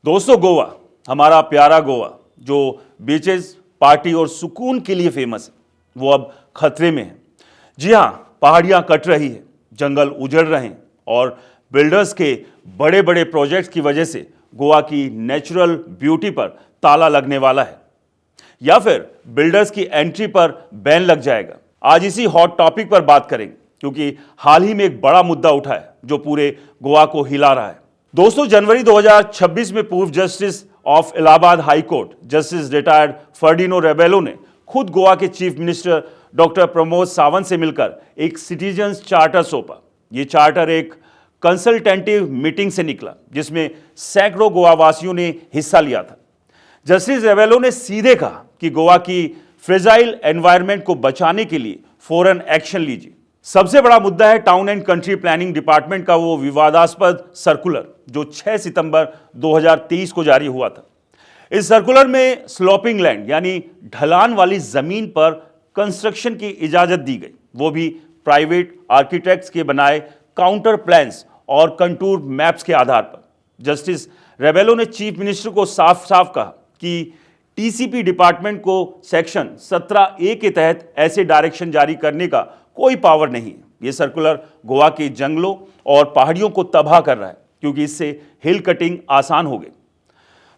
दोस्तों, गोवा, हमारा प्यारा गोवा जो बीचेस, पार्टी और सुकून के लिए फेमस है, वो अब खतरे में है। जी हाँ, पहाड़ियाँ कट रही है, जंगल उजड़ रहे हैं और बिल्डर्स के बड़े बड़े प्रोजेक्ट्स की वजह से गोवा की नेचुरल ब्यूटी पर ताला लगने वाला है, या फिर बिल्डर्स की एंट्री पर बैन लग जाएगा। आज इसी हॉट टॉपिक पर बात करेंगे, क्योंकि हाल ही में एक बड़ा मुद्दा उठा है जो पूरे गोवा को हिला रहा है। दोस्तों, जनवरी 2026 में पूर्व justice of Allahabad high court justice retired Ferdino Rebello ने खुद गोवा के chief minister doctor Pramod Sawant से मिलकर एक सिटीजन्स चार्टर सौंपा। ये चार्टर एक कंसल्टेटिव मीटिंग से निकला, जिसमें सैकड़ों गोवावासियों ने हिस्सा लिया था। जस्टिस रेबेलो ने सीधे कहा कि गोवा की फ्रेजाइल एनवायरनमेंट को बचाने के लिए फौरन एक्शन लीजिए। सबसे बड़ा मुद्दा है town and country planning department का वो विवादास्पद सर्कुलर जो 6 सितंबर 2023 को जारी हुआ था। इस सर्कुलर में स्लोपिंग लैंड यानी ढलान वाली जमीन पर कंस्ट्रक्शन की इजाजत दी गई, वो भी प्राइवेट आर्किटेक्ट्स के बनाए काउंटर प्लान्स और कंटूर मैप्स के आधार पर। जस्टिस रेबेलो ने चीफ मिनिस्टर को साफ साफ कहा कि टीसीपी डिपार्टमेंट को सेक्शन 17A के तहत ऐसे डायरेक्शन जारी करने का कोई पावर नहीं है। यह सर्कुलर गोवा के जंगलों और पहाड़ियों को तबाह कर रहा है, क्योंकि इससे हिल कटिंग आसान हो गई।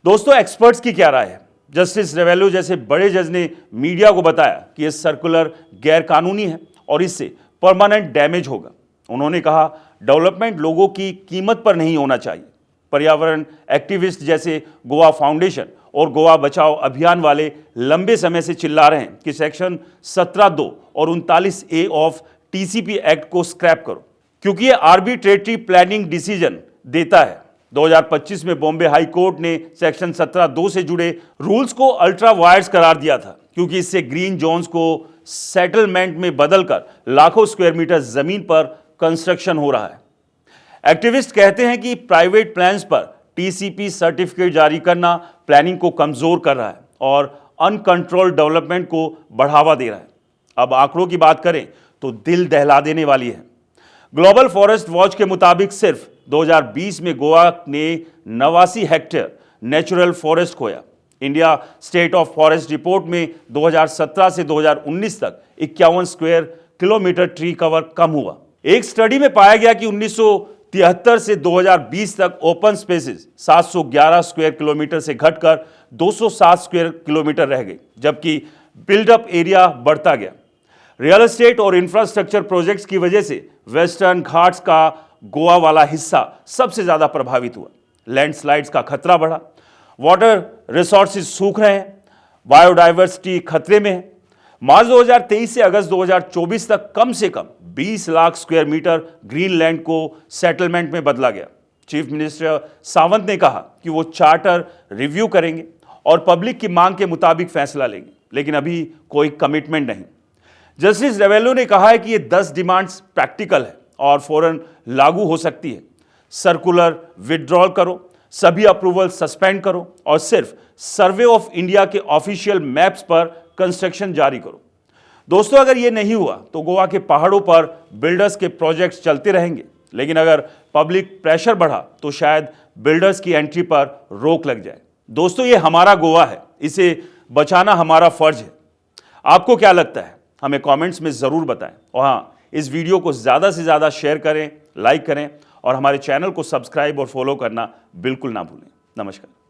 दोस्तों, एक्सपर्ट्स की क्या राय है? जस्टिस रेबेलो जैसे बड़े जज ने मीडिया को बताया कि यह सर्कुलर गैरकानूनी है और इससे परमानेंट डैमेज होगा। उन्होंने कहा, डेवलपमेंट लोगों की कीमत पर नहीं होना चाहिए। पर्यावरण एक्टिविस्ट जैसे गोवा फाउंडेशन और गोवा बचाओ अभियान वाले लंबे समय से चिल्ला रहे हैं कि सेक्शन 17(2) और 39A ऑफ टीसीपी एक्ट को स्क्रैप करो, क्योंकि यह आर्बिट्रेटरी प्लानिंग डिसीजन देता है। 2025 में बॉम्बे हाई कोर्ट ने सेक्शन 17(2) से जुड़े रूल्स को अल्ट्रा वायर्स करार दिया था, क्योंकि इससे ग्रीन जोन्स को सेटलमेंट में बदलकर लाखों स्क्वायर मीटर जमीन पर कंस्ट्रक्शन हो रहा है। एक्टिविस्ट कहते हैं कि प्राइवेट प्लान्स पर टीसीपी सर्टिफिकेट जारी करना प्लानिंग को कमजोर कर रहा है और अनकंट्रोल्ड डेवलपमेंट को बढ़ावा दे रहा है। अब आंकड़ों की बात करें तो दिल दहला देने वाली है। ग्लोबल फॉरेस्ट वॉच के मुताबिक सिर्फ 2020 में गोवा ने 89 हेक्टेयर नेचुरल फॉरेस्ट खोया। India state of forest report में 2017 से 2019 तक 51 स्क्वायर किलोमीटर ट्री कवर कम हुआ। एक स्टडी में पाया गया कि 1973 से 2020 तक ओपन स्पेसेस 711 स्क्वायर किलोमीटर से घटकर 207 स्क्वायर किलोमीटर रह गई, जबकि बिल्डअप एरिया बढ़ता गया। रियल एस्टेट और इंफ्रास्ट्रक्चर प्रोजेक्ट्स की वजह से वेस्टर्न घाट्स का गोवा वाला हिस्सा सबसे ज्यादा प्रभावित हुआ। लैंडस्लाइड्स का खतरा बढ़ा, वाटर रिसोर्सेज सूख रहे हैं, बायोडाइवर्सिटी खतरे में है। मार्च 2023 से अगस्त 2024 तक कम से कम 20 lakh square metre green land को सेटलमेंट में बदला गया। चीफ मिनिस्टर सावंत ने कहा कि वो चार्टर रिव्यू करेंगे और पब्लिक की मांग के मुताबिक फैसला लेंगे, लेकिन अभी कोई कमिटमेंट नहीं। जस्टिस रेबेलो ने कहा है कि ये 10 डिमांड्स प्रैक्टिकल है और फौरन लागू हो सकती है। सर्कुलर विड्रॉल करो, सभी अप्रूवल सस्पेंड करो और सिर्फ सर्वे ऑफ इंडिया के ऑफिशियल मैप्स पर कंस्ट्रक्शन जारी करो। दोस्तों, अगर ये नहीं हुआ तो गोवा के पहाड़ों पर बिल्डर्स के प्रोजेक्ट्स चलते रहेंगे, लेकिन अगर पब्लिक प्रेशर बढ़ा तो शायद बिल्डर्स की एंट्री पर रोक लग जाए। दोस्तों, ये हमारा गोवा है, इसे बचाना हमारा फर्ज है। आपको क्या लगता है? हमें कमेंट्स में ज़रूर बताएं और हाँ, इस वीडियो को ज़्यादा से ज़्यादा शेयर करें, लाइक करें और हमारे चैनल को सब्सक्राइब और फॉलो करना बिल्कुल ना भूलें। नमस्कार।